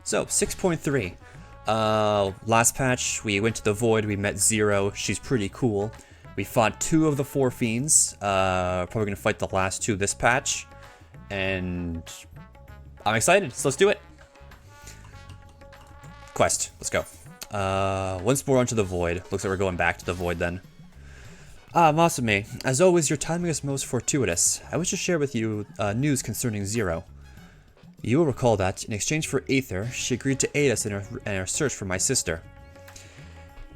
So, 6.3. Last patch, we went to the Void, we met Zero, she's pretty cool. We fought 2 of the 4 fiends, probably gonna fight the last 2 this patch. And I'm excited, so let's do it. Quest, let's go. Once more onto the Void. Looks like we're going back to the Void then. Masame, as always, your timing is most fortuitous. I wish to share with you news concerning Zero. You will recall that, in exchange for Aether, she agreed to aid us in our search for my sister.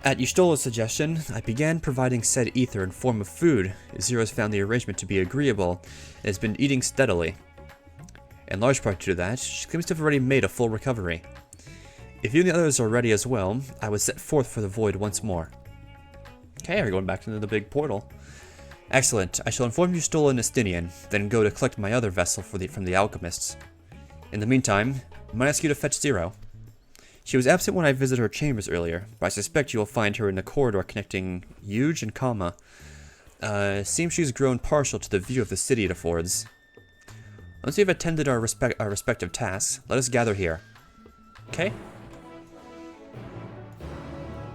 At Yshtola's suggestion, I began providing said Aether in form of food. Zero has found the arrangement to be agreeable, and has been eating steadily. In large part due to that, she claims to have already made a full recovery. If you and the others are ready as well, I would set forth for the Void once more. Okay, we're going back into the big portal. Excellent. I shall inform Ystola and Estinian, then go to collect my other vessel from the alchemists. In the meantime, I might ask you to fetch Zero. She was absent when I visited her chambers earlier, but I suspect you will find her in the corridor connecting Yuge and Kama. Seems she's grown partial to the view of the city it affords. Once we have attended our respective tasks, let us gather here. Okay?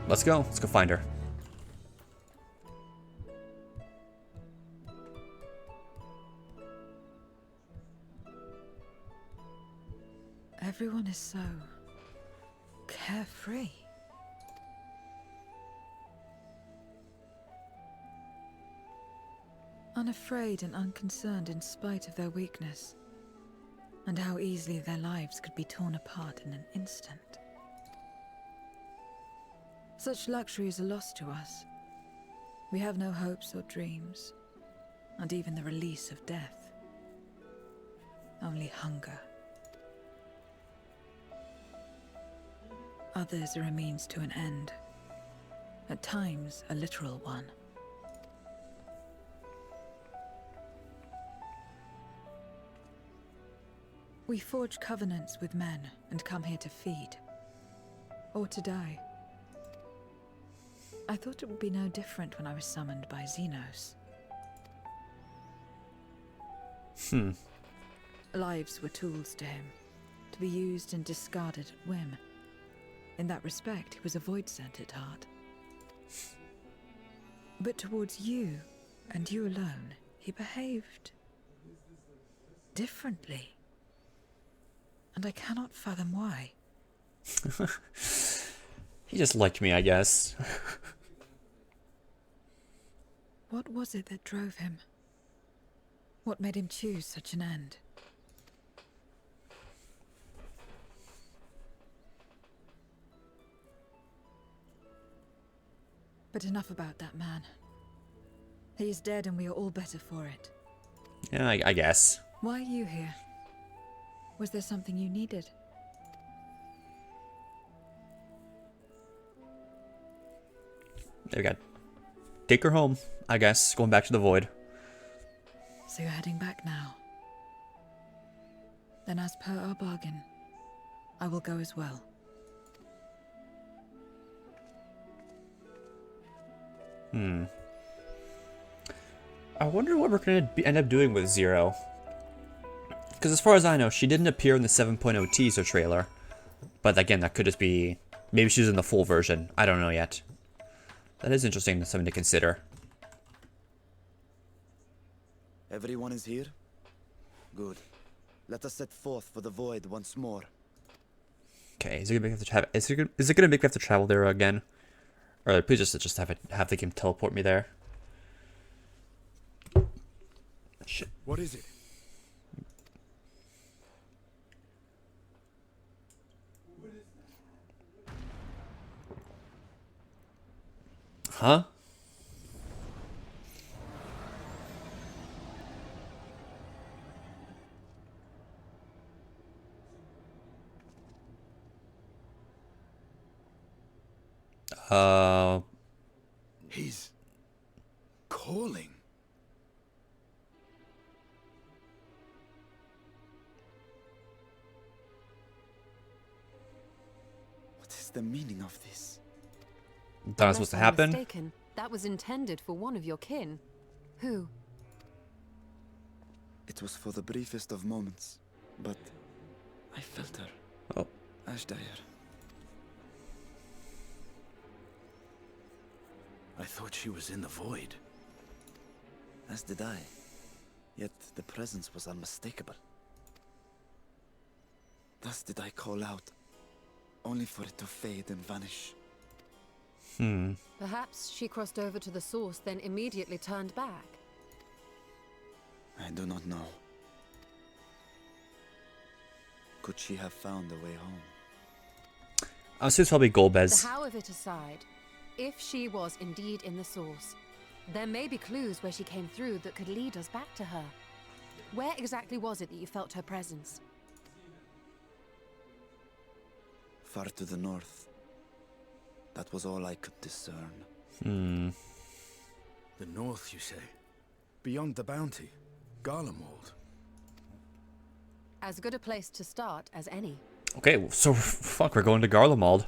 Let's go. Let's go find her. Everyone is so carefree. Unafraid and unconcerned in spite of their weakness, and how easily their lives could be torn apart in an instant. Such luxuries are lost to us. We have no hopes or dreams, and even the release of death. Only hunger. Others are a means to an end, at times a literal one. We forge covenants with men and come here to feed, or to die. I thought it would be no different when I was summoned by Xenos. Lives were tools to him, to be used and discarded at whim. In that respect, he was a void-sent at heart. But towards you, and you alone, he behaved differently. And I cannot fathom why. He just liked me, I guess. What was it that drove him? What made him choose such an end? But enough about that man. He is dead and we are all better for it. Yeah, I guess. Why are you here? Was there something you needed? There we go. Take her home, I guess. Going back to the Void. So you're heading back now. Then as per our bargain, I will go as well. I wonder what we're going to end up doing with Zero. Because as far as I know, she didn't appear in the 7.0 teaser trailer. But again, that could just be... Maybe she's in the full version. I don't know yet. That is interesting, something to consider. Everyone is here? Good. Let us set forth for the Void once more. Okay, is it gonna make me have to travel? Is it gonna make me have to travel there again? Or please just have the game teleport me there. Shit. What is it? Huh? He's calling. What is the meaning of this? That was supposed to happen. Mistaken, that was intended for one of your kin. Who? It was for the briefest of moments, but I felt her. Oh. As Ashdire. I thought she was in the void. As did I. Yet the presence was unmistakable. Thus did I call out, only for it to fade and vanish. Perhaps she crossed over to the source, then immediately turned back. I do not know. Could she have found a way home? I'll assume it's probably Golbez. The how of it aside, if she was indeed in the source, there may be clues where she came through that could lead us back to her. Where exactly was it that you felt her presence? Far to the north. That was all I could discern. The north, you say? Beyond the bounty? Garlemald? As good a place to start as any. Okay, so fuck, we're going to Garlemald.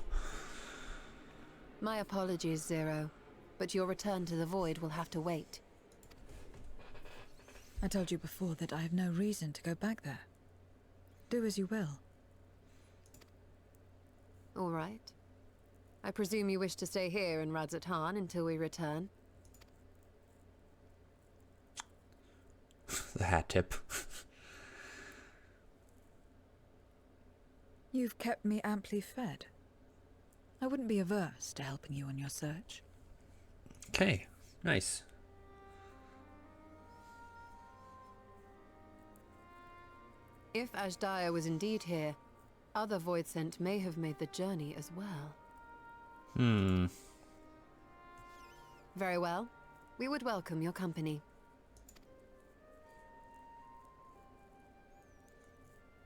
My apologies, Zero, but your return to the void will have to wait. I told you before that I have no reason to go back there. Do as you will. All right. I presume you wish to stay here in Radzatan until we return. The hat tip. You've kept me amply fed. I wouldn't be averse to helping you on your search. Okay, nice. If Ashdaya was indeed here, other Voidsent may have made the journey as well. Very well. We would welcome your company.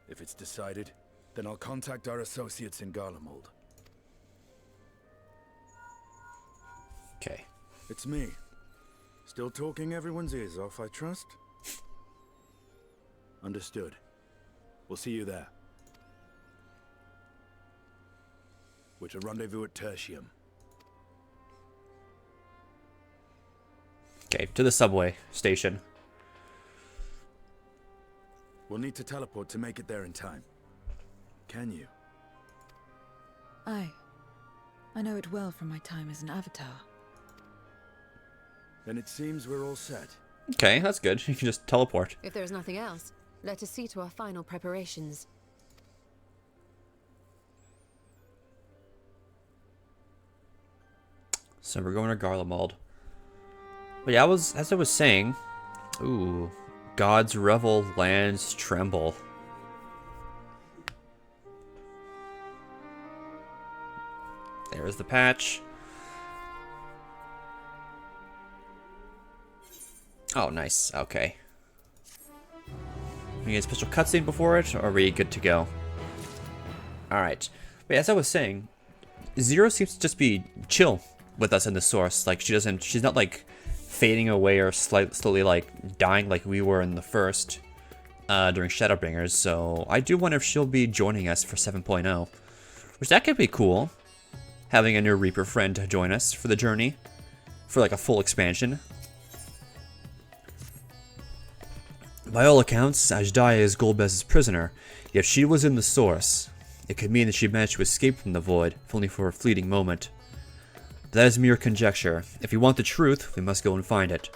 If it's decided, then I'll contact our associates in Garlemald. Okay. It's me. Still talking everyone's ears off, I trust? Understood. We'll see you there. We're to rendezvous at Tertium. Okay, to the subway station. We'll need to teleport to make it there in time. Can you? Aye. I know it well from my time as an avatar. Then it seems we're all set. Okay, that's good. You can just teleport. If there is nothing else, let us see to our final preparations. So we're going to Garlemald. But yeah, as I was saying, ooh, God's revel, lands tremble. There's the patch. Oh, nice. Okay. We get a special cutscene before it, or are we good to go? Alright. But as I was saying, Zero seems to just be chill with us in the source. Like, she's not like fading away or slowly like dying like we were in the first during Shadowbringers. So I do wonder if she'll be joining us for 7.0, which that could be cool. Having a new Reaper friend to join us for the journey, for like a full expansion. By all accounts, Ashdaya is Golbez's prisoner, yet she was in the source. It could mean that she managed to escape from the void, if only for a fleeting moment. But that is mere conjecture. If we want the truth, we must go and find it.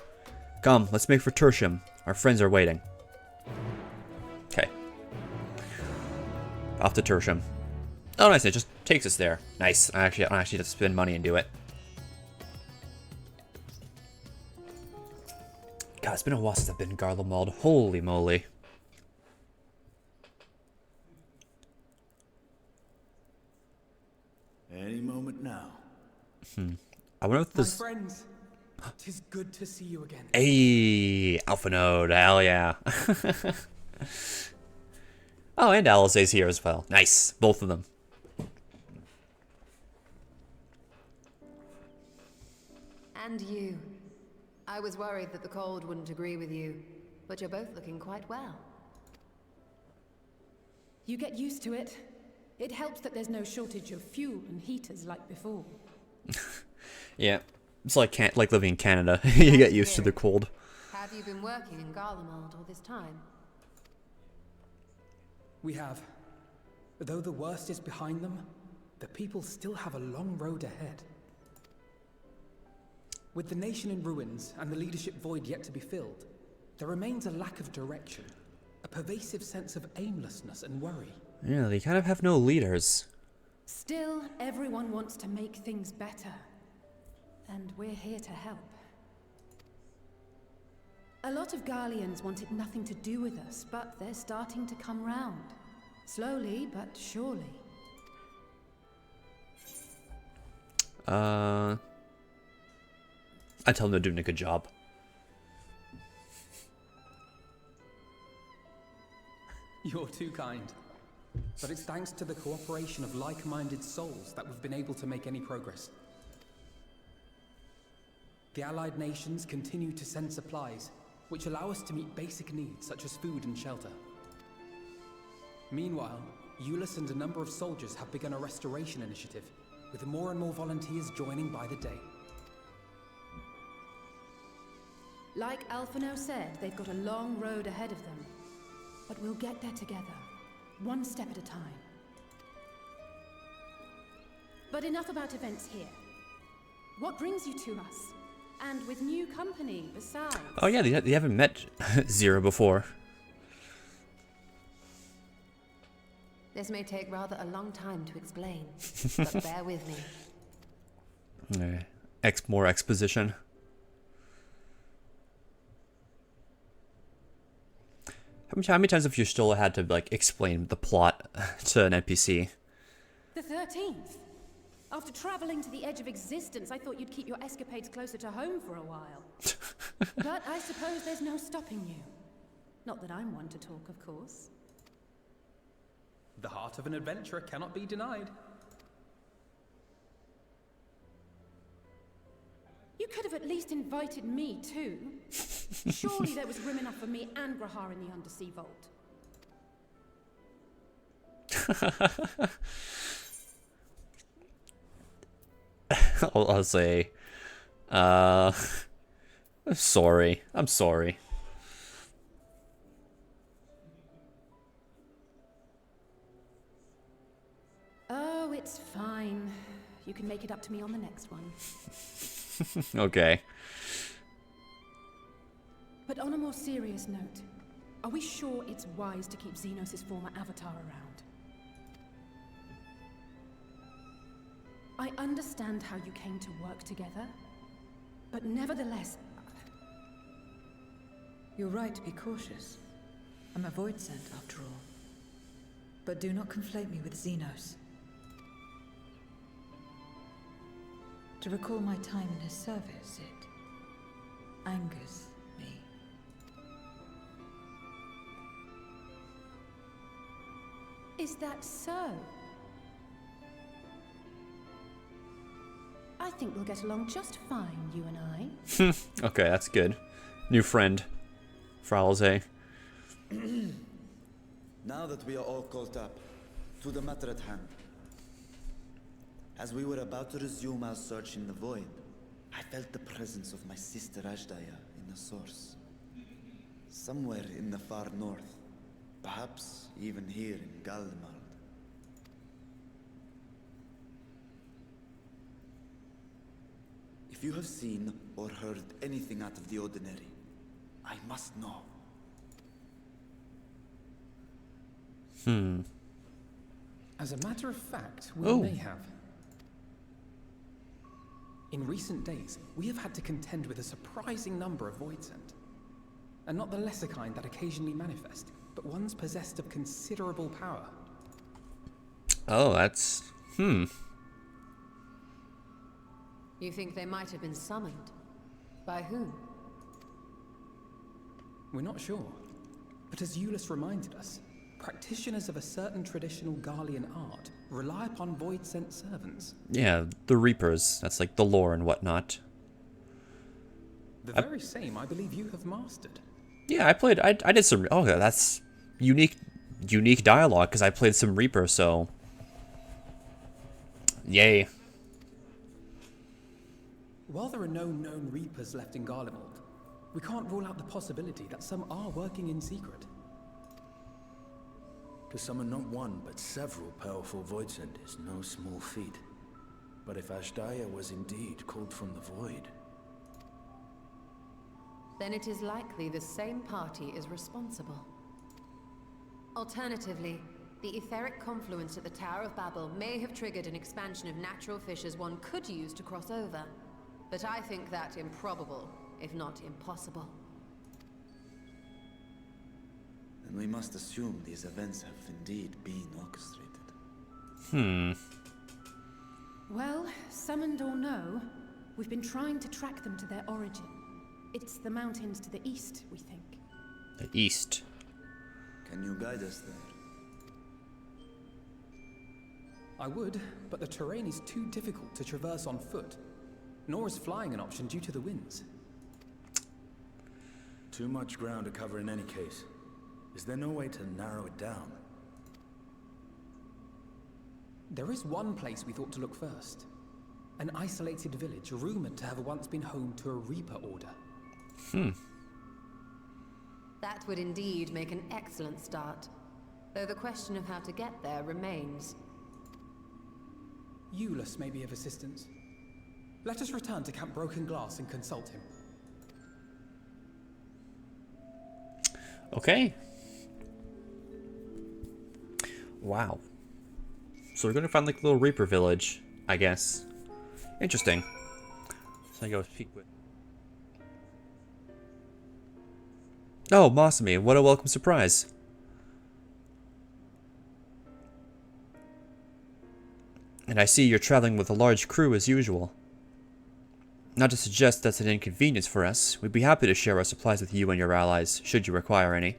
Come, let's make for Tertium. Our friends are waiting. Okay. Off to Tertium. Oh, nice, it just takes us there. Nice. I don't actually have to spend money and do it. God, it's been a while since I've been in Garlemald. Holy moly. Any moment now. I wonder if this... My friends, 'tis good to see you again. Hey, Alpha Node, hell yeah. Oh, and Alice's here as well. Nice, both of them. And you. I was worried that the cold wouldn't agree with you, but you're both looking quite well. You get used to it. It helps that there's no shortage of fuel and heaters like before. Yeah, it's like living in Canada. You get used to the cold. Have you been working in Garlemald all this time? We have. Though the worst is behind them, the people still have a long road ahead. With the nation in ruins and the leadership void yet to be filled, there remains a lack of direction, a pervasive sense of aimlessness and worry. Yeah, they kind of have no leaders. Still, everyone wants to make things better. And we're here to help. A lot of Garleans wanted nothing to do with us, but they're starting to come round. Slowly, but surely. I tell them they're doing a good job. You're too kind. But it's thanks to the cooperation of like-minded souls that we've been able to make any progress. The allied nations continue to send supplies, which allow us to meet basic needs such as food and shelter. Meanwhile, Euless and a number of soldiers have begun a restoration initiative, with more and more volunteers joining by the day. Like Alphino said, they've got a long road ahead of them. But we'll get there together, one step at a time. But enough about events here. What brings you to us? And with new company, besides. Oh yeah, they haven't met Zero before. This may take rather a long time to explain, but bear with me. More exposition. How many times have you still had to like explain the plot to an NPC? The 13th. After traveling to the edge of existence, I thought you'd keep your escapades closer to home for a while. But I suppose there's no stopping you. Not that I'm one to talk, of course. The heart of an adventurer cannot be denied. You could have at least invited me too. Surely there was room enough for me and Grahar in the undersea vault. I'll say, sorry. I'm sorry. Oh, it's fine. You can make it up to me on the next one. Okay. But on a more serious note, are we sure it's wise to keep Xenos' former avatar around? I understand how you came to work together, but nevertheless... You're right to be cautious. I'm a void sent, after all. But do not conflate me with Xenos. To recall my time in his service, it angers me. Is that so? I think we'll get along just fine, you and I. Okay, that's good. New friend. Fralze. Now that we are all caught up, to the matter at hand. As we were about to resume our search in the void, I felt the presence of my sister Ajdaya in the source. Somewhere in the far north, perhaps even here in Galmard. If you have seen or heard anything out of the ordinary, I must know. As a matter of fact, we may have. In recent days, we have had to contend with a surprising number of Void Sent. And not the lesser kind that occasionally manifest, but ones possessed of considerable power. Oh, that's... You think they might have been summoned? By whom? We're not sure. But as Euless reminded us, practitioners of a certain traditional Garlean art rely upon Void-sent servants. Yeah, the Reapers. That's like the lore and whatnot. The very same I believe you have mastered. Yeah, I did some... Oh, that's unique dialogue, because I played some Reaper, so... Yay. While there are no known Reapers left in Garlemald, we can't rule out the possibility that some are working in secret. To summon not one, but several powerful Voidsent is no small feat. But if Ashdaya was indeed called from the void... Then it is likely the same party is responsible. Alternatively, the etheric confluence at the Tower of Babel may have triggered an expansion of natural fissures one could use to cross over. But I think that improbable, if not impossible. Then we must assume these events have indeed been orchestrated. Well, summoned or no, we've been trying to track them to their origin. It's the mountains to the east, we think. The east. Can you guide us there? I would, but the terrain is too difficult to traverse on foot. Nor is flying an option due to the winds. Too much ground to cover in any case. Is there no way to narrow it down? There is one place we thought to look first. An isolated village rumored to have once been home to a Reaper order. That would indeed make an excellent start. Though the question of how to get there remains. Eulus may be of assistance. Let us return to Camp Broken Glass and consult him. Okay. Wow. So we're gonna find like a little Reaper village, I guess. Interesting. So I go speak with. Oh, Masami, what a welcome surprise. And I see you're traveling with a large crew as usual. Not to suggest that's an inconvenience for us, we'd be happy to share our supplies with you and your allies, should you require any.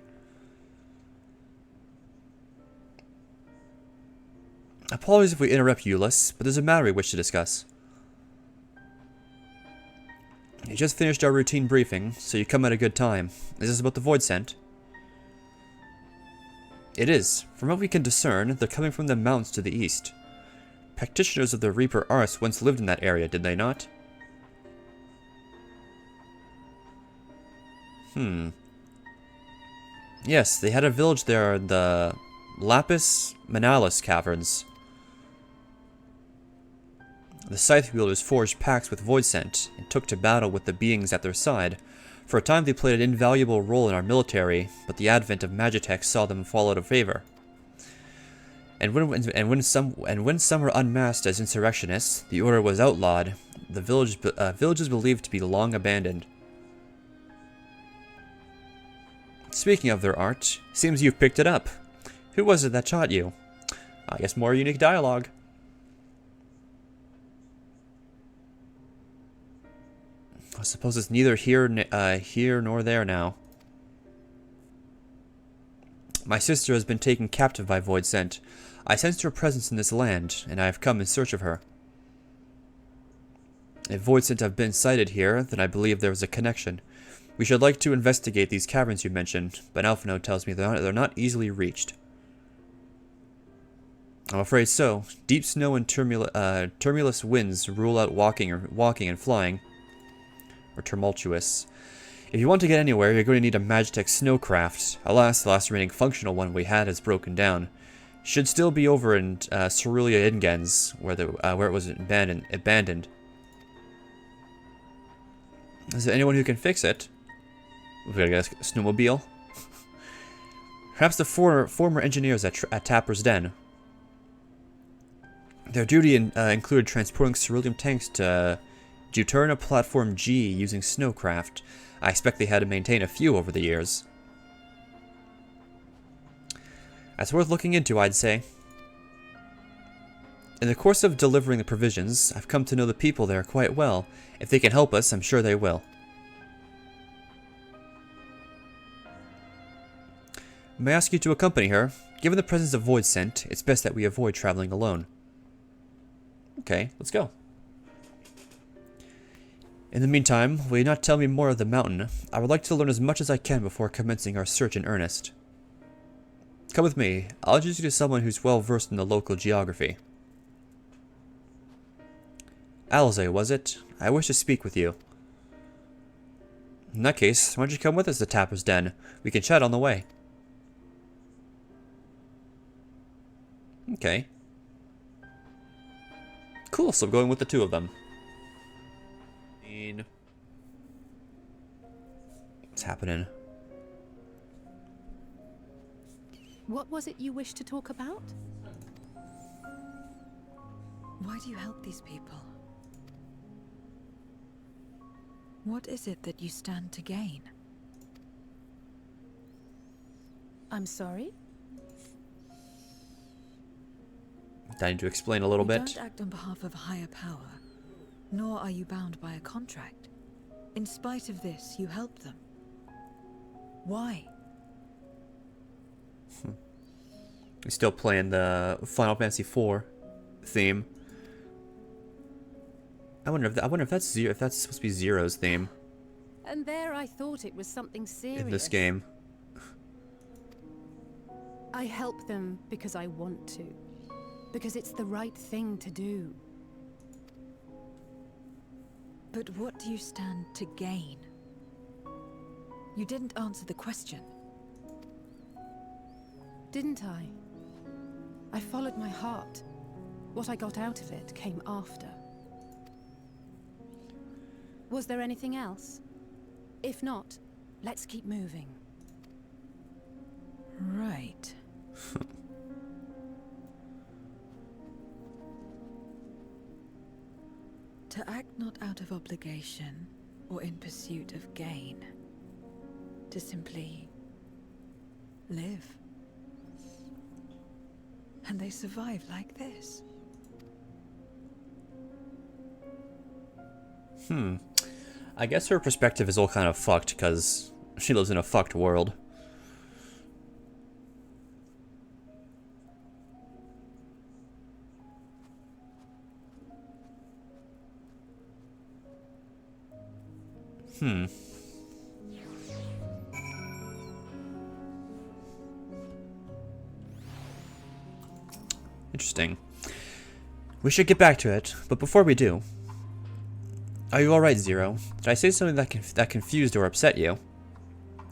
Apologies if we interrupt, Eulus, but there's a matter we wish to discuss. You just finished our routine briefing, so you come at a good time. Is this about the Voidsent? It is. From what we can discern, they're coming from the mountains to the east. Practitioners of the Reaper arts once lived in that area, did they not? Yes, they had a village there in the Lapis Manalis caverns. The Scythe wielders forged pacts with Voidsent and took to battle with the beings at their side. For a time they played an invaluable role in our military, but the advent of Magitech saw them fall out of favor. And when some were unmasked as insurrectionists, the order was outlawed. The village is believed to be long abandoned. Speaking of their art, seems you've picked it up. Who was it that taught you? I guess more unique dialogue. I suppose it's neither here nor there now. My sister has been taken captive by Voidsent. I sensed her presence in this land, and I have come in search of her. If Voidsent have been sighted here, then I believe there is a connection. We should like to investigate these caverns you mentioned, but Alphino tells me they're not easily reached. I'm afraid so. Deep snow and tumultuous winds rule out walking and flying. Or tumultuous. If you want to get anywhere, you're going to need a Magitech snowcraft. Alas, the last remaining functional one we had has broken down. Should still be over in Cerulia Ingens, where it was abandoned. Is there anyone who can fix it? We've got to get a snowmobile. Perhaps the former engineers at Tapper's Den. Their duty included transporting cerulean tanks to Juturna Platform G using snowcraft. I expect they had to maintain a few over the years. That's worth looking into, I'd say. In the course of delivering the provisions, I've come to know the people there quite well. If they can help us, I'm sure they will. May I ask you to accompany her? Given the presence of Voidsent, it's best that we avoid traveling alone. Okay, let's go. In the meantime, will you not tell me more of the mountain? I would like to learn as much as I can before commencing our search in earnest. Come with me. I'll introduce you to someone who's well versed in the local geography. Alze, was it? I wish to speak with you. In that case, why don't you come with us to Tapper's Den? We can chat on the way. Okay. Cool, so I'm going with the two of them. What's happening? What was it you wished to talk about? Why do you help these people? What is it that you stand to gain? I'm sorry? Do I need to explain a little You bit? don't act on behalf of a higher power, nor are you bound by a contract. In spite of this, you help them. Why? We're still playing the Final Fantasy IV theme. I wonder if that's supposed to be Zero's theme And there I thought it was something serious. in this game. I help them because I want to. Because it's the right thing to do. But what do you stand to gain? You didn't answer the question. Didn't I? I followed my heart. What I got out of it came after. Was there anything else? If not, let's keep moving. Right. To act not out of obligation or in pursuit of gain. To simply live. And they survive like this. I guess her perspective is all kind of fucked because she lives in a fucked world. Interesting. We should get back to it, but before we do... Are you alright, Zero? Did I say something that confused or upset you?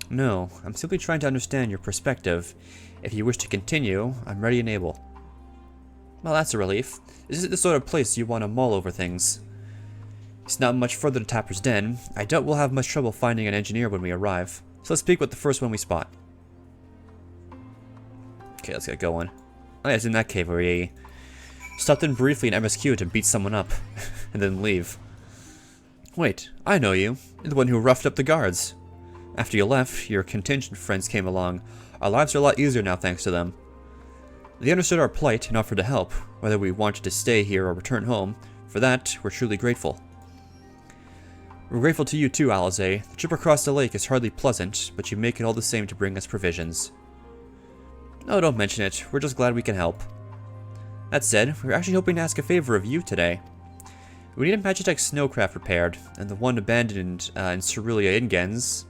No, I'm simply trying to understand your perspective. If you wish to continue, I'm ready and able. Well, that's a relief. This isn't the sort of place you want to mull over things. It's not much further to Tapper's Den. I doubt we'll have much trouble finding an engineer when we arrive. So let's speak with the first one we spot. Okay, let's get going. Oh yeah, it's in that cave where he stopped in briefly in MSQ to beat someone up, and then leave. Wait, I know you. You're the one who roughed up the guards. After you left, your contingent friends came along. Our lives are a lot easier now thanks to them. They understood our plight and offered to help, whether we wanted to stay here or return home. For that, we're truly grateful. We're grateful to you too, Alize. The trip across the lake is hardly pleasant, but you make it all the same to bring us provisions. No, don't mention it. We're just glad we can help. That said, we're actually hoping to ask a favor of you today. We need a Magitech snowcraft repaired, and the one abandoned in Cerelia Ingens.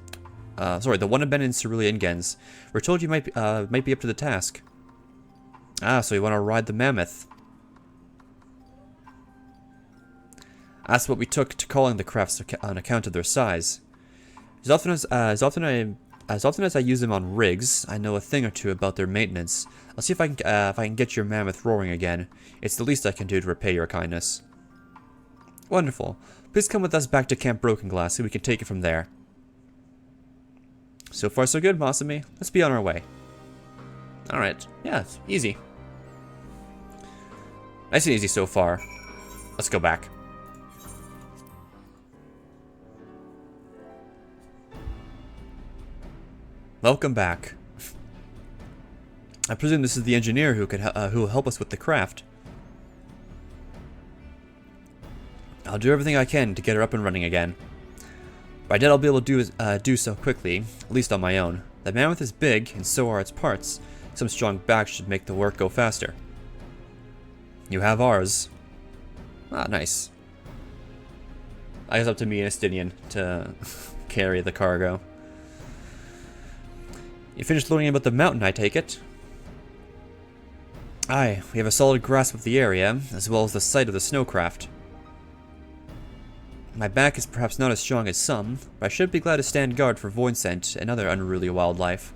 The one abandoned in Cerelia Ingens. We're told you might be up to the task. Ah, so you want to ride the mammoth? That's what we took to calling the crafts on account of their size. As often as I use them on rigs, I know a thing or two about their maintenance. I'll see if I can get your mammoth roaring again. It's the least I can do to repay your kindness. Wonderful. Please come with us back to Camp Broken Glass so we can take it from there. So far so good, Masumi. Let's be on our way. Alright. Yeah, it's easy. Nice and easy so far. Let's go back. Welcome back. I presume this is the engineer who will help us with the craft. I'll do everything I can to get her up and running again. But I doubt I'll be able to do so quickly, at least on my own. The mammoth is big, and so are its parts. Some strong back should make the work go faster. You have ours. Ah, nice. I guess it's up to me and Estinian to carry the cargo. You finished learning about the mountain, I take it? Aye, we have a solid grasp of the area, as well as the site of the snowcraft. My back is perhaps not as strong as some, but I should be glad to stand guard for Voidsent and other unruly wildlife.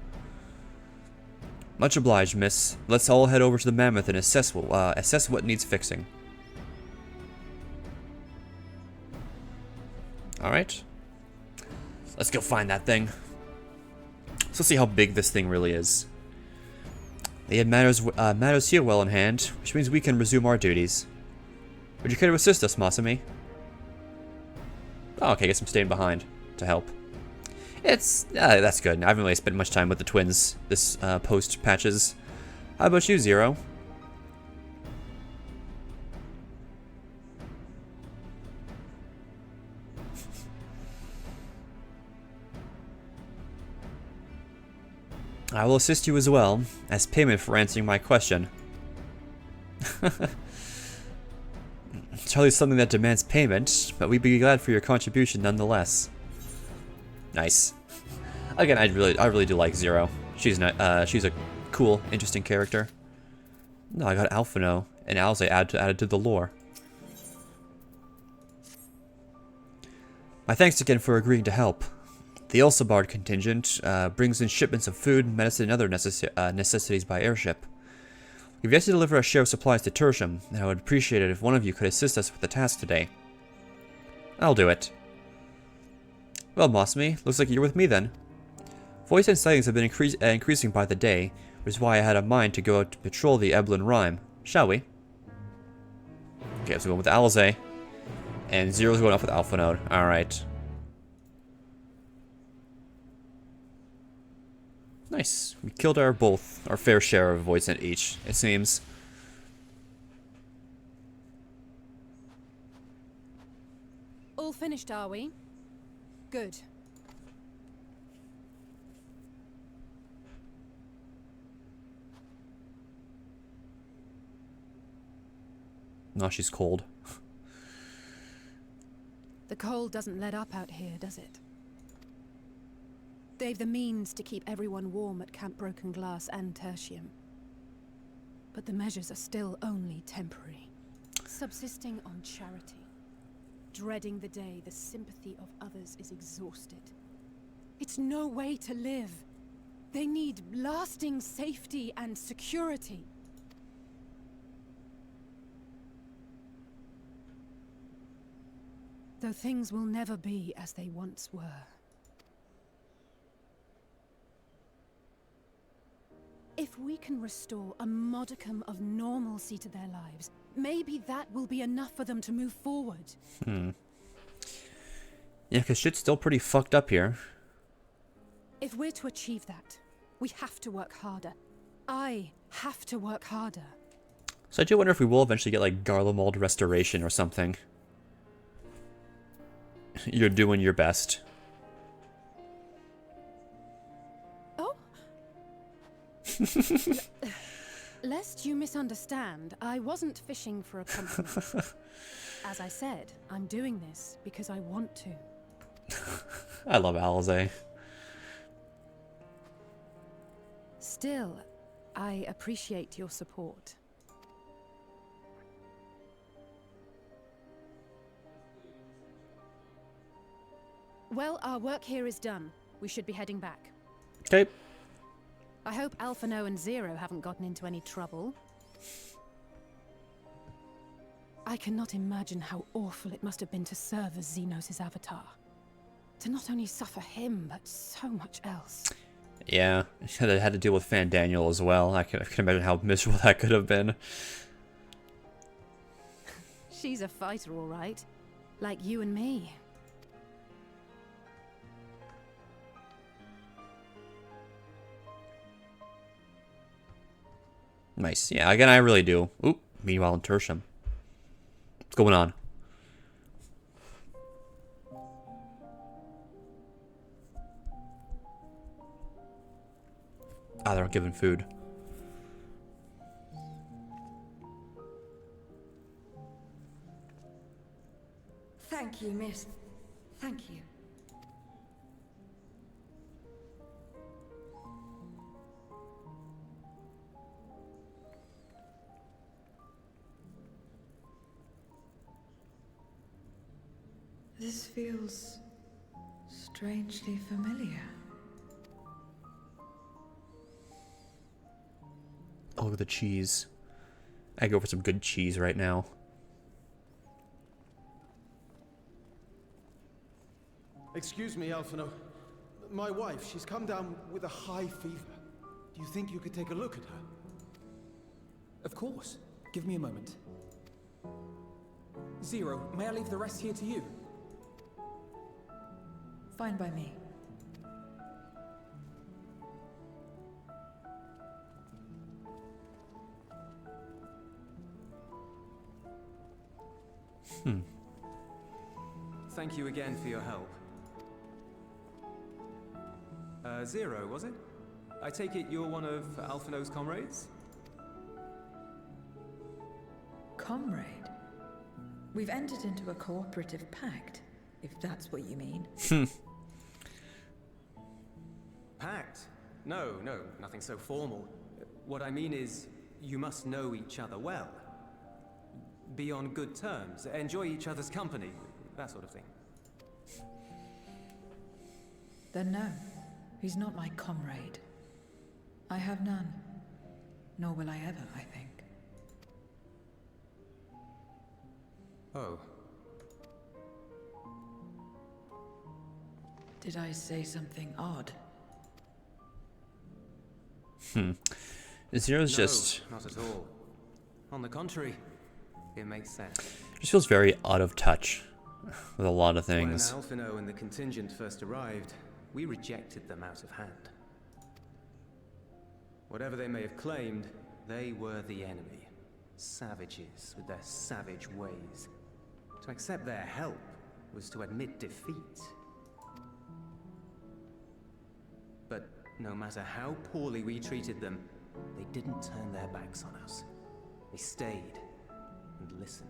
Much obliged, miss. Let's all head over to the Mammoth and assess what needs fixing. Alright. Let's go find that thing. So let's see how big this thing really is. They had matters here well in hand, which means we can resume our duties. Would you care to assist us, Masami? Oh, okay, I guess I'm staying behind to help. That's good. I haven't really spent much time with the twins this post-patches. How about you, Zero? I will assist you as well, as payment for answering my question. It's hardly something that demands payment, but we'd be glad for your contribution nonetheless. Nice. Again, I really do like Zero. She's a cool, interesting character. No, I got Alphino and Alze added to the lore. My thanks again for agreeing to help. The Elsabard contingent brings in shipments of food, medicine, and other necessities by airship. We've yet to deliver a share of supplies to Tertium, and I would appreciate it if one of you could assist us with the task today. I'll do it. Well, Masami, looks like you're with me then. Voice and sightings have been increasing by the day, which is why I had a mind to go out to patrol the Eblin Rime. Shall we? Okay, so we're going with Alze. And Zero's going off with Alpha Node. Alright. Nice. We killed our fair share of Voidsent each, it seems. All finished, are we? Good. No, she's cold. The cold doesn't let up out here, does it? They've the means to keep everyone warm at Camp Broken Glass and Tertium. But the measures are still only temporary. Subsisting on charity. Dreading the day the sympathy of others is exhausted. It's no way to live. They need lasting safety and security. Though things will never be as they once were. If we can restore a modicum of normalcy to their lives, maybe that will be enough for them to move forward. Yeah, because shit's still pretty fucked up here. If we're to achieve that, we have to work harder. I have to work harder. So I do wonder if we will eventually get like Garlemald restoration or something. You're doing your best. Oh? Lest you misunderstand, I wasn't fishing for a compliment. As I said, I'm doing this because I want to. I love Alze. Still, I appreciate your support. Well, our work here is done. We should be heading back. Okay. I hope Alphino and Zero haven't gotten into any trouble. I cannot imagine how awful it must have been to serve as Xenos' avatar. To not only suffer him, but so much else. Yeah, they had to deal with Fan Daniel as well. I can imagine how miserable that could have been. She's a fighter, all right. Like you and me. Nice. Yeah, again, I really do. Oop. Meanwhile in Tertium. What's going on? Ah, they're giving food. Thank you, miss. Thank you. This feels strangely familiar. Oh, look at the cheese. I go for some good cheese right now. Excuse me, Alphino. My wife, she's come down with a high fever. Do you think you could take a look at her? Of course. Give me a moment. Zero, may I leave the rest here to you? Fine by me. Thank you again for your help. Zero, was it? I take it you're one of Alphino's comrades? Comrade? We've entered into a cooperative pact, if that's what you mean. Pact? No, nothing so formal. What I mean is, you must know each other well. Be on good terms, enjoy each other's company, that sort of thing. Then no, he's not my comrade. I have none. Nor will I ever, I think. Oh. Did I say something odd? Zero's No, just... not at all. On the contrary, it makes sense. just feels very out of touch with a lot of When things. Alphino and the contingent first arrived, we rejected them out of hand. Whatever they may have claimed, they were the enemy. Savages with their savage ways. To accept their help was to admit defeat. But no matter how poorly we treated them, they didn't turn their backs on us. They stayed and listened.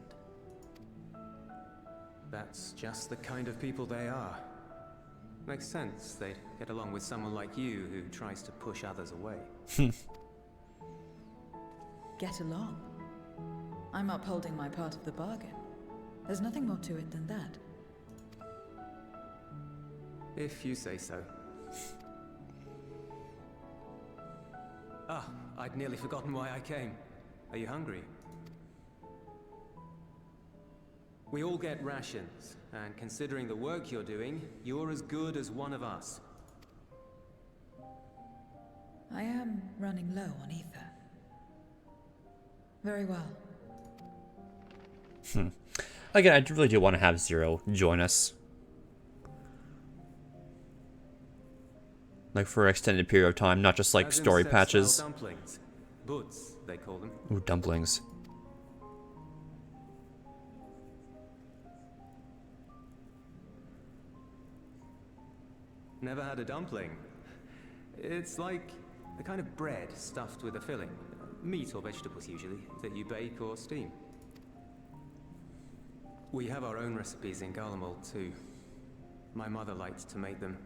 That's just the kind of people they are. Makes sense they'd get along with someone like you who tries to push others away. Get along. I'm upholding my part of the bargain. There's nothing more to it than that. If you say so. Ah, I'd nearly forgotten why I came. Are you hungry? We all get rations, and considering the work you're doing, you're as good as one of us. I am running low on ether. Very well. Again, I really do want to have Zero join us. Like for an extended period of time, not just like As in story Seth-style patches. Dumplings. Buds, they call them. Ooh, dumplings. Never had a dumpling. It's like the kind of bread stuffed with a filling. Meat or vegetables usually, that you bake or steam. We have our own recipes in Garlemald too. My mother liked to make them.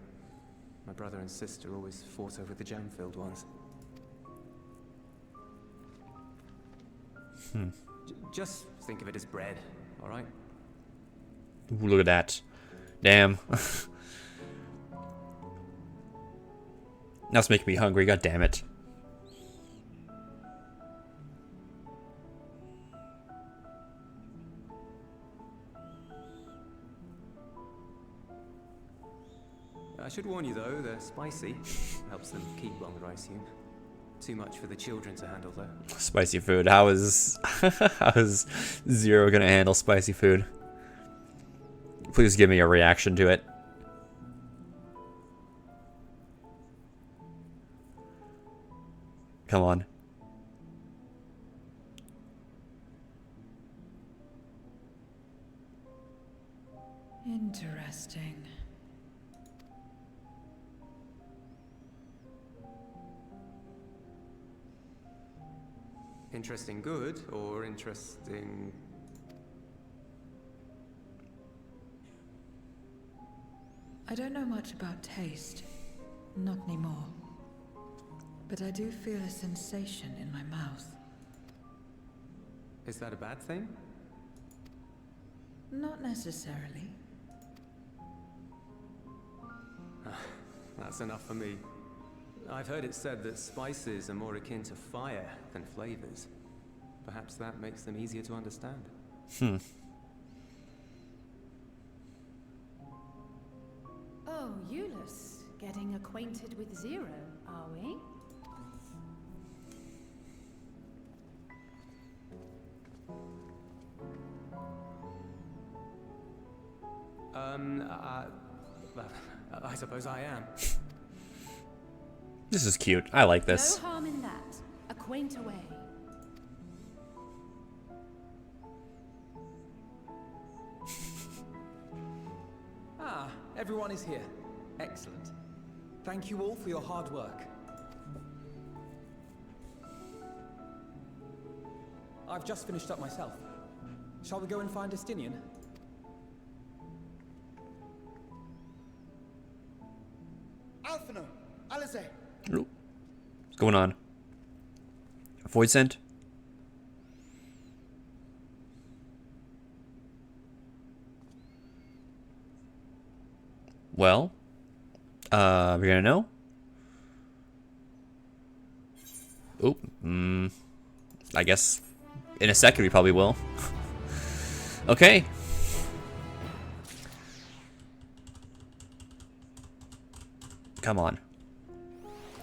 My brother and sister always fought over the jam-filled ones. Just think of it as bread, alright? Ooh, look at that. Damn. That's making me hungry, god damn it. I should warn you though, they're spicy. Helps them keep longer, I assume. Too much for the children to handle though. Spicy food. How is how is Zero gonna handle spicy food? Please give me a reaction to it. Come on. Interesting. Interesting good, or interesting... I don't know much about taste. Not anymore. But I do feel a sensation in my mouth. Is that a bad thing? Not necessarily. That's enough for me. I've heard it said that spices are more akin to fire than flavors. Perhaps that makes them easier to understand. Oh, Euless, getting acquainted with Zero, are we? Well, I suppose I am. This is cute. I like this. No harm in that. Acquaint away. Ah, everyone is here. Excellent. Thank you all for your hard work. I've just finished up myself. Shall we go and find Estinian? Alphino, Alice. What's going on? Void sent? Well, we're gonna know. Oop. I guess in a second we probably will. Okay. Come on.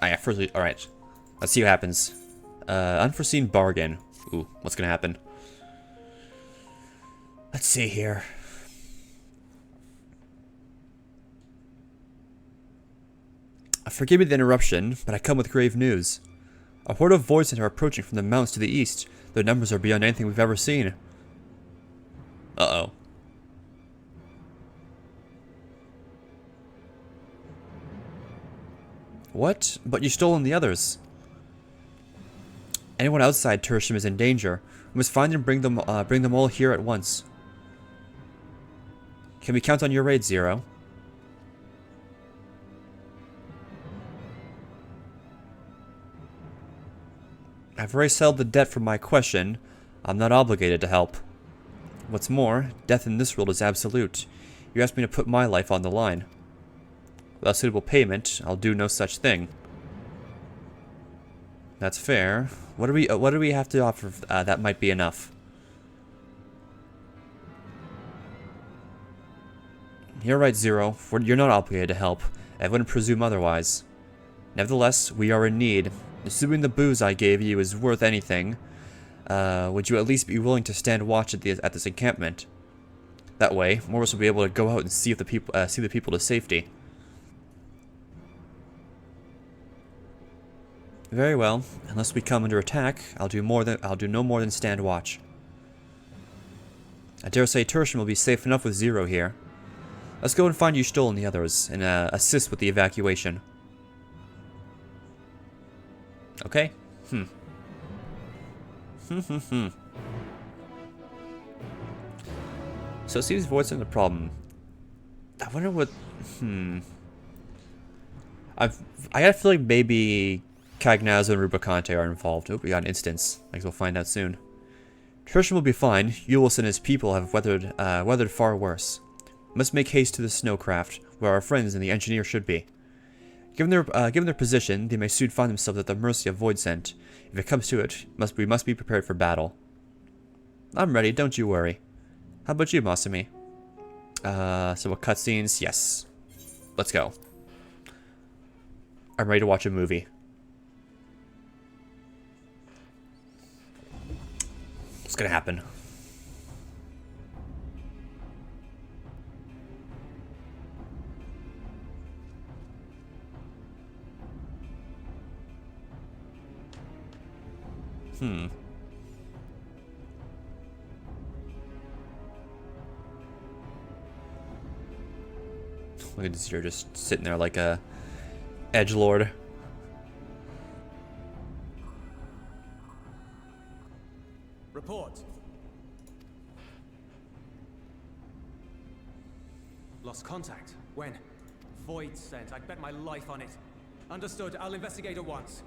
Alright. Let's see what happens. Unforeseen bargain. Ooh, what's gonna happen? Let's see here. Forgive me the interruption, but I come with grave news. A horde of voices are approaching from the mountains to the east. Their numbers are beyond anything we've ever seen. Uh-oh. What? But you stolen the others. Anyone outside Tertium is in danger. We must find and bring them all here at once. Can we count on your raid, Zero? I've already settled the debt from my question. I'm not obligated to help. What's more, death in this world is absolute. You asked me to put my life on the line. Without suitable payment, I'll do no such thing. That's fair. What do we have to offer that might be enough? You're right, Zero. You're not obligated to help. I wouldn't presume otherwise. Nevertheless, we are in need. Assuming the booze I gave you is worth anything, would you at least be willing to stand watch at this encampment? That way, more of us will be able to go out and see the people to safety. Very well. Unless we come under attack, I'll do no more than stand watch. I dare say Tertium will be safe enough with Zero here. Let's go and find Y'shtola and the others, and assist with the evacuation. Okay? So it seems Void's in the problem. I wonder what... I got a feeling maybe Cagnazzo and Rubicante are involved. Oh, we got an instance. I guess we'll find out soon. Tertium will be fine. Euless and his people have weathered far worse. Must make haste to the snowcraft, where our friends and the engineer should be. Given their position, they may soon find themselves at the mercy of Voidsent. If it comes to it, we must be prepared for battle. I'm ready, don't you worry. How about you, Masumi? So what cutscenes? Yes. Let's go. I'm ready to watch a movie. What's gonna happen? Look at this, you're just sitting there like a edgelord. Report. Lost contact. When? Void sent. I'd bet my life on it. Understood. I'll investigate at once.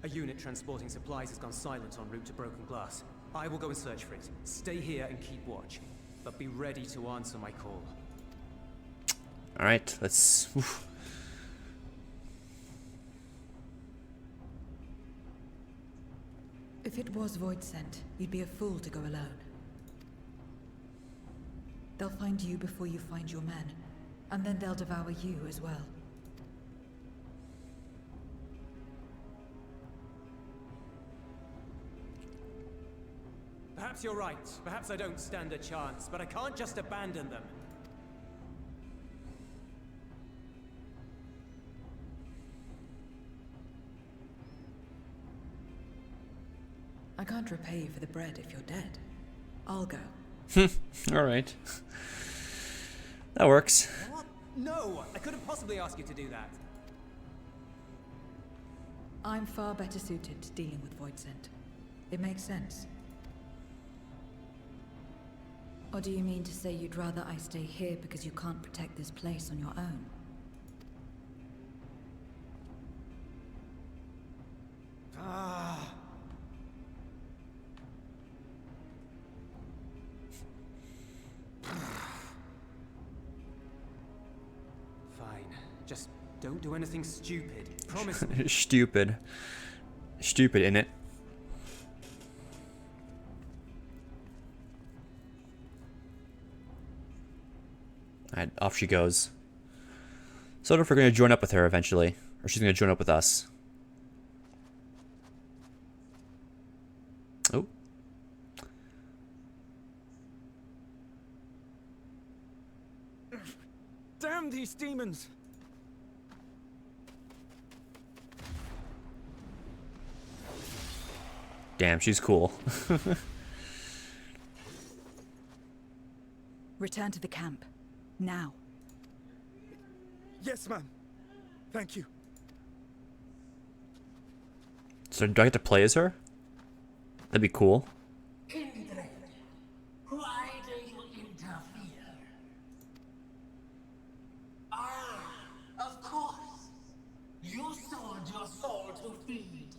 A unit transporting supplies has gone silent en route to Broken Glass. I will go and search for it. Stay here and keep watch. But be ready to answer my call. Alright, let's... If it was void sent, you'd be a fool to go alone. They'll find you before you find your men, and then they'll devour you as well. Perhaps you're right. Perhaps I don't stand a chance, but I can't just abandon them. I can't repay you for the bread if you're dead. I'll go. Alright. That works. What? No! I couldn't possibly ask you to do that. I'm far better suited to dealing with void sent. It makes sense. Or do you mean to say you'd rather I stay here because you can't protect this place on your own? Ah. Fine. Just don't do anything stupid. Promise me. Stupid. Stupid, innit? Alright, off she goes. So I don't know if we're going to join up with her eventually, or she's going to join up with us. Oh. Damn these demons! Damn, she's cool. Return to the camp. Now. Yes, ma'am. Thank you. So do I get to play as her? That'd be cool. Kindred, why do you interfere? Ah, of course. You sold your soul to feed.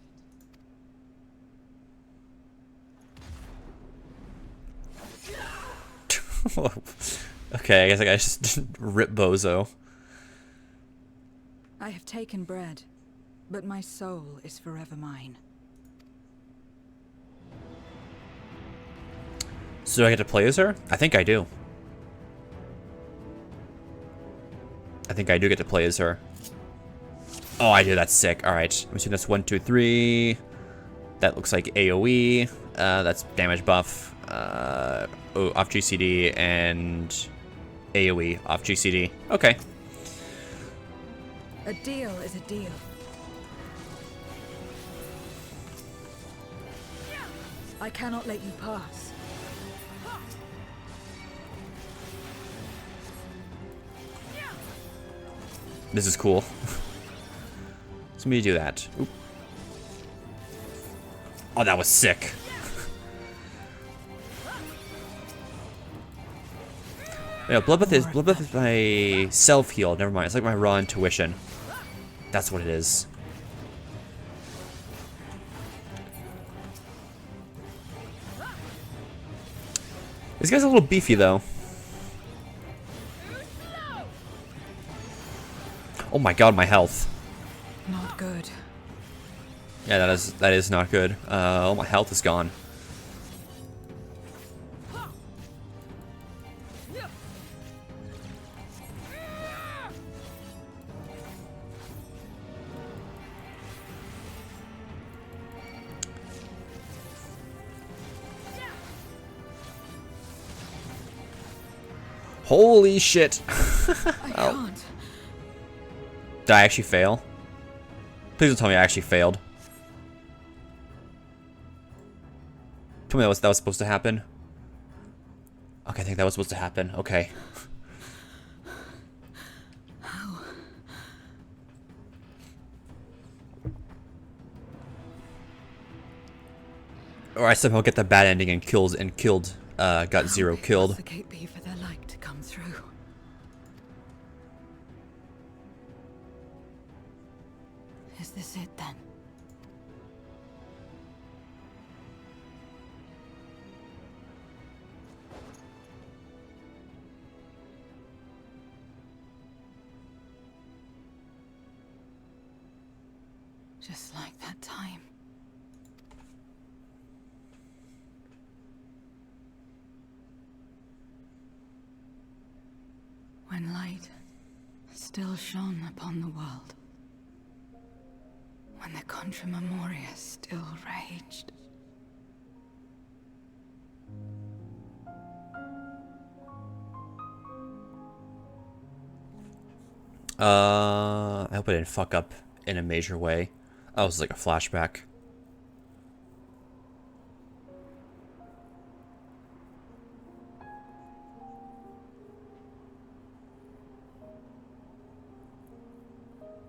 Okay, I guess I gotta just rip Bozo. I have taken bread, but my soul is forever mine. So do I get to play as her? I think I do. I think I do get to play as her. Oh, I do. That's sick. Alright. I'm assuming that's 1, 2, 3. That looks like AoE. That's damage buff. Off GCD and AoE off GCD. Okay. A deal is a deal. I cannot let you pass. This is cool. So let me do that. Oop. Oh, that was sick. Yeah, Bloodbath is my self-heal. Never mind. It's like my raw intuition. That's what it is. This guy's a little beefy, though. Oh my god, my health. Not good. Yeah, that is not good. Oh, my health is gone. Holy shit. I can't. Did I actually fail? Please don't tell me I actually failed. Tell me that was supposed to happen. Okay, I think that was supposed to happen. Okay. How? Or I somehow get the bad ending and got Zero killed. The gate be for their light to come through. Is this it then? Just like that time. when light still shone upon the world, when the Contra Memoria still raged. I hope I didn't fuck up in a major way. That was like a flashback.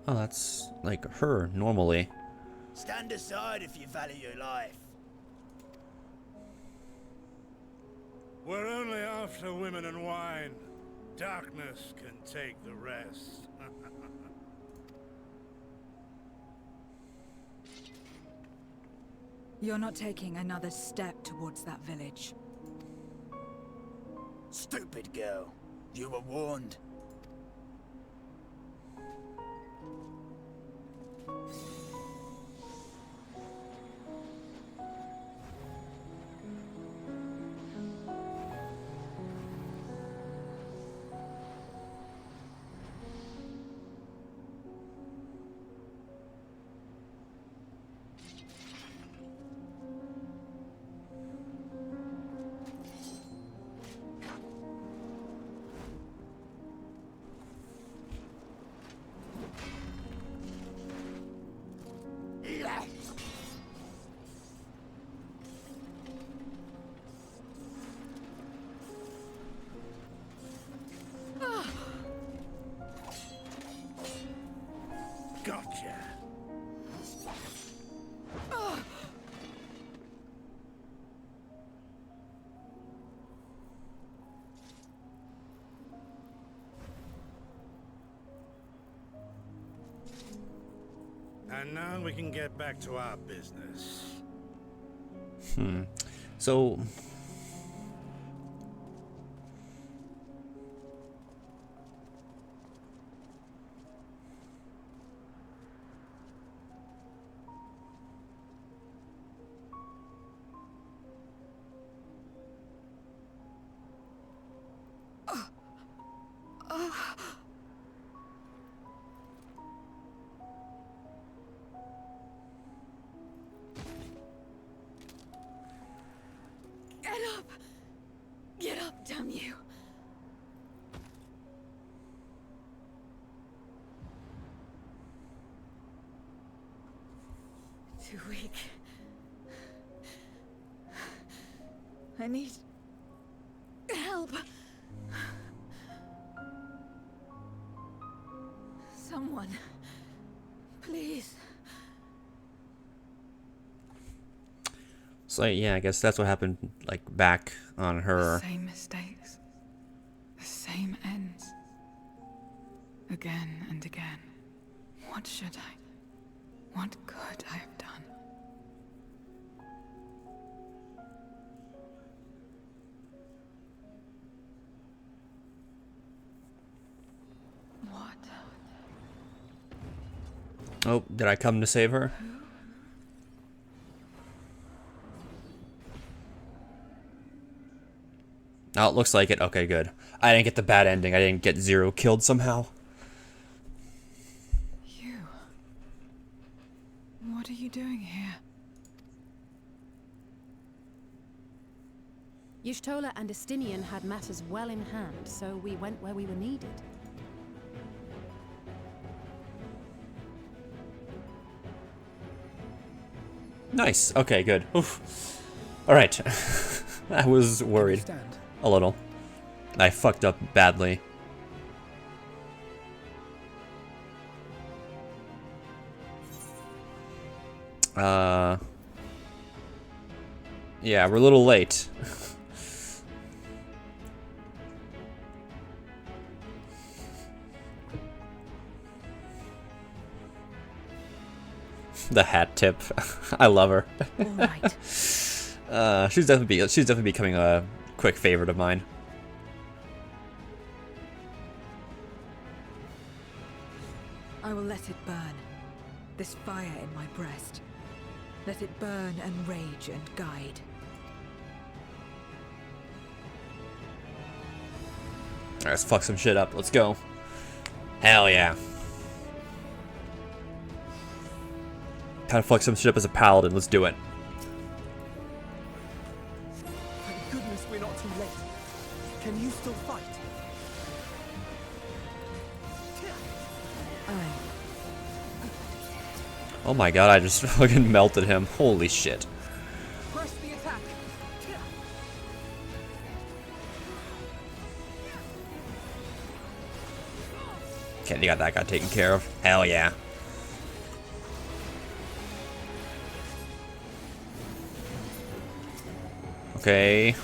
Oh, that's like her normally. Stand aside if you value your life. We're only after women and wine. Darkness can take the rest. You're not taking another step towards that village. Stupid girl. You were warned. Gotcha. And now we can get back to our business. So Get up! Get up, damn you! Too weak. I need help. Someone, please. So yeah, I guess that's what happened, like, back on her. The same mistakes. The same ends. Again and again. What should I? What could I have done? What? Oh, did I come to save her? Oh, it looks like it. Okay, good. I didn't get the bad ending. I didn't get Zero killed somehow. You? What are you doing here? Y'shtola and Estinian had matters well in hand, so we went where we were needed. Nice. Okay, good. Oof. All right. I was worried a little. I fucked up badly. Yeah, we're a little late. The hat tip. I love her. All right. She's definitely becoming a quick favorite of mine. I will let it burn. This fire in my breast. Let it burn and rage and guide. Alright, let's fuck some shit up. Let's go. Hell yeah. Kind of fuck some shit up as a paladin. Let's do it. Thank goodness we're not too late. Can you still fight? Oh my god, I just fucking melted him. Holy shit. Press the attack. Okay, you got that guy taken care of. Hell yeah. Okay.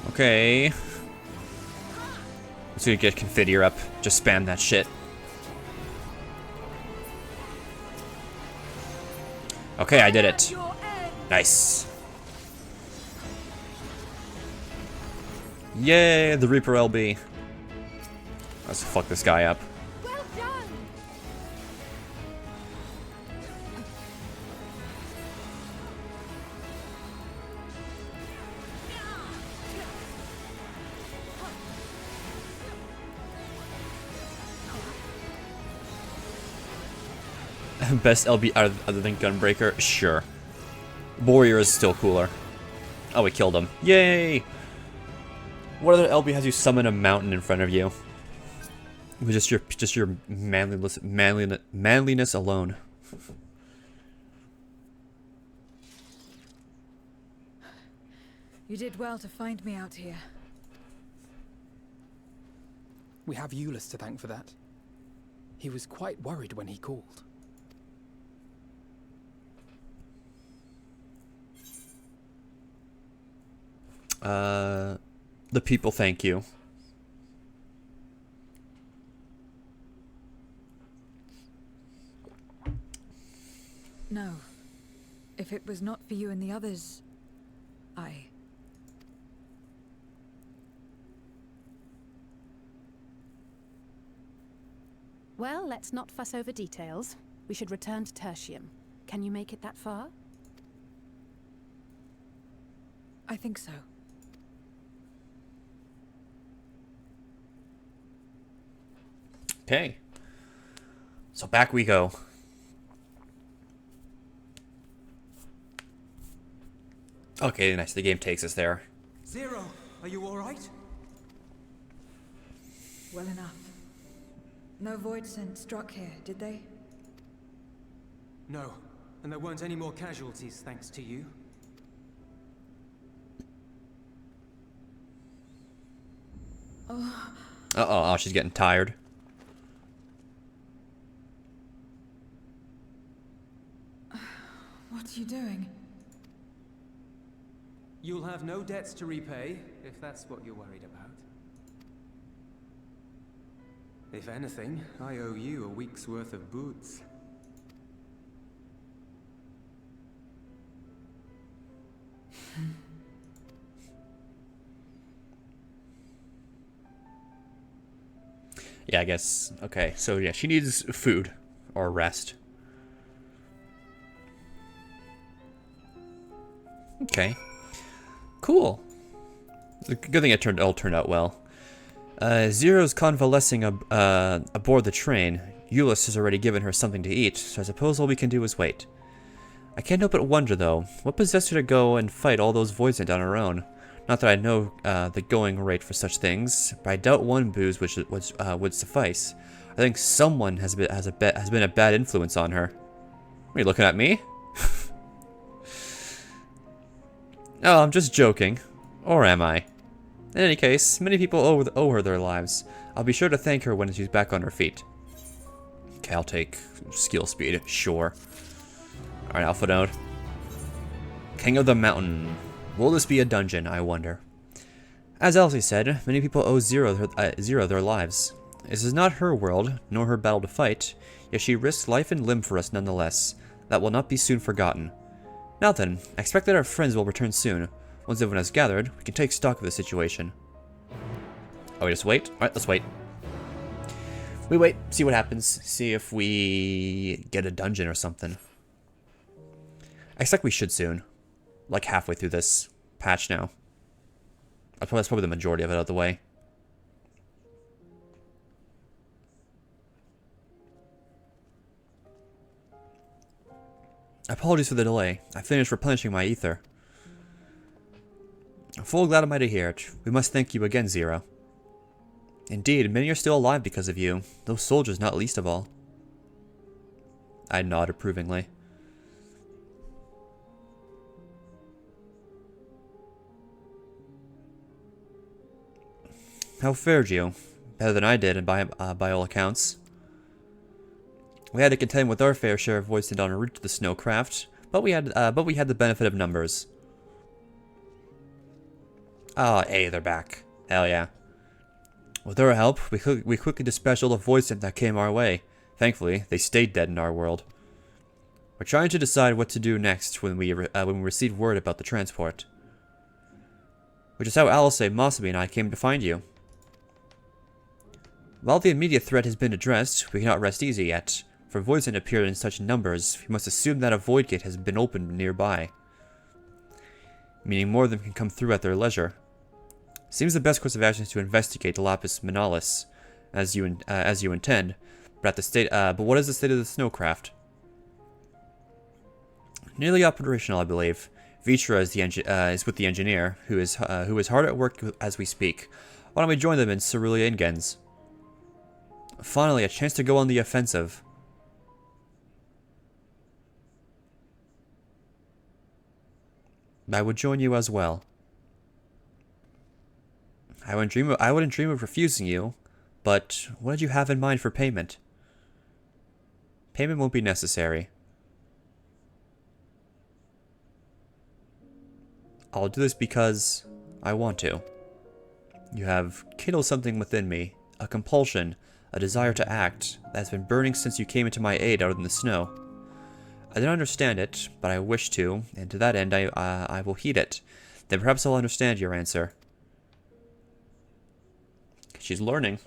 Okay. Let's go get Confiteor up. Just spam that shit. Okay, I did it. Nice. Yay, the Reaper LB. Let's fuck this guy up. Well done. Best LB other than Gunbreaker? Sure. Warrior is still cooler. Oh, we killed him. Yay! What other LB has you summon a mountain in front of you? With just your manliness alone. You did well to find me out here. We have Euless to thank for that. He was quite worried when he called. The people thank you. No. If it was not for you and the others, Well, let's not fuss over details. We should return to Tertium. Can you make it that far? I think so. Okay. So back we go. Okay, nice. The game takes us there. Zero, are you alright? Well enough. No void scent struck here, did they? No, and there weren't any more casualties thanks to you. Oh, she's getting tired. What are you doing? You'll have no debts to repay, if that's what you're worried about. If anything, I owe you a week's worth of boots. Yeah, I guess. Okay, so yeah, she needs food or rest. Okay. Cool. Good thing it all turned out well. Zero's convalescing aboard the train. Euless has already given her something to eat, so I suppose all we can do is wait. I can't help but wonder, though, what possessed her to go and fight all those voids on her own? Not that I know the going rate for such things, but I doubt one booze would suffice. I think someone has been a bad influence on her. Are you looking at me? Oh, I'm just joking. Or am I? In any case, many people owe her their lives. I'll be sure to thank her when she's back on her feet. Okay, I'll take skill speed, sure. Alright, Alpha Node. King of the Mountain. Will this be a dungeon, I wonder? As Elsie said, many people owe Zero their lives. This is not her world, nor her battle to fight, yet she risked life and limb for us nonetheless. That will not be soon forgotten. Now then, I expect that our friends will return soon. Once everyone has gathered, we can take stock of the situation. Oh, we just wait? Alright, let's wait. We wait, see what happens, see if we get a dungeon or something. I expect we should soon. like halfway through this patch now. That's probably the majority of it out of the way. Apologies for the delay. I finished replenishing my ether. I'm full glad am I to hear it. We must thank you again, Zero. Indeed, many are still alive because of you, those soldiers not least of all. I nod approvingly. How fared you? Better than I did, by all accounts. We had to contend with our fair share of voiced on our route to the snowcraft, but we had the benefit of numbers. Ah, hey, they're back. Hell yeah. With our help, we quickly dispatched all the voiced that came our way. Thankfully, they stayed dead in our world. We're trying to decide what to do next when we received word about the transport. Which is how Alice, Mossamy, and I came to find you. While the immediate threat has been addressed, we cannot rest easy yet. For voids that appear in such numbers, we must assume that a void gate has been opened nearby. Meaning more of them can come through at their leisure. Seems the best course of action is to investigate the Lapis Manalis, as you intend. But what is the state of the snowcraft? Nearly operational, I believe. Vitra is with the engineer, who is hard at work as we speak. Why don't we join them in Cerulean Ingens? Finally, a chance to go on the offensive. I would join you as well. I wouldn't dream of refusing you, but what did you have in mind for payment? Payment won't be necessary. I'll do this because I want to. You have kindled something within me, a compulsion, a desire to act, that has been burning since you came into my aid out in the snow. I don't understand it, but I wish to, and to that end I will heed it. Then perhaps I'll understand your answer. She's learning.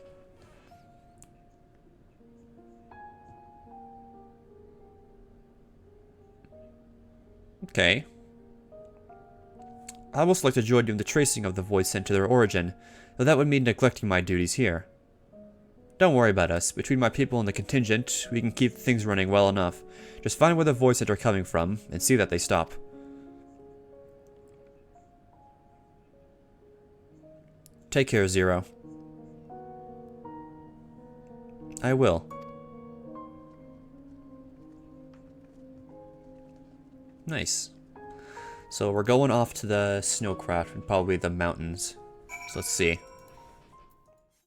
Okay. I'd also like to join you in the tracing of the voids sent to their origin, though that would mean neglecting my duties here. Don't worry about us. Between my people and the contingent, we can keep things running well enough. Just find where the voids are coming from, and see that they stop. Take care, Zero. I will. Nice. So we're going off to the snowcraft and probably the mountains. So let's see.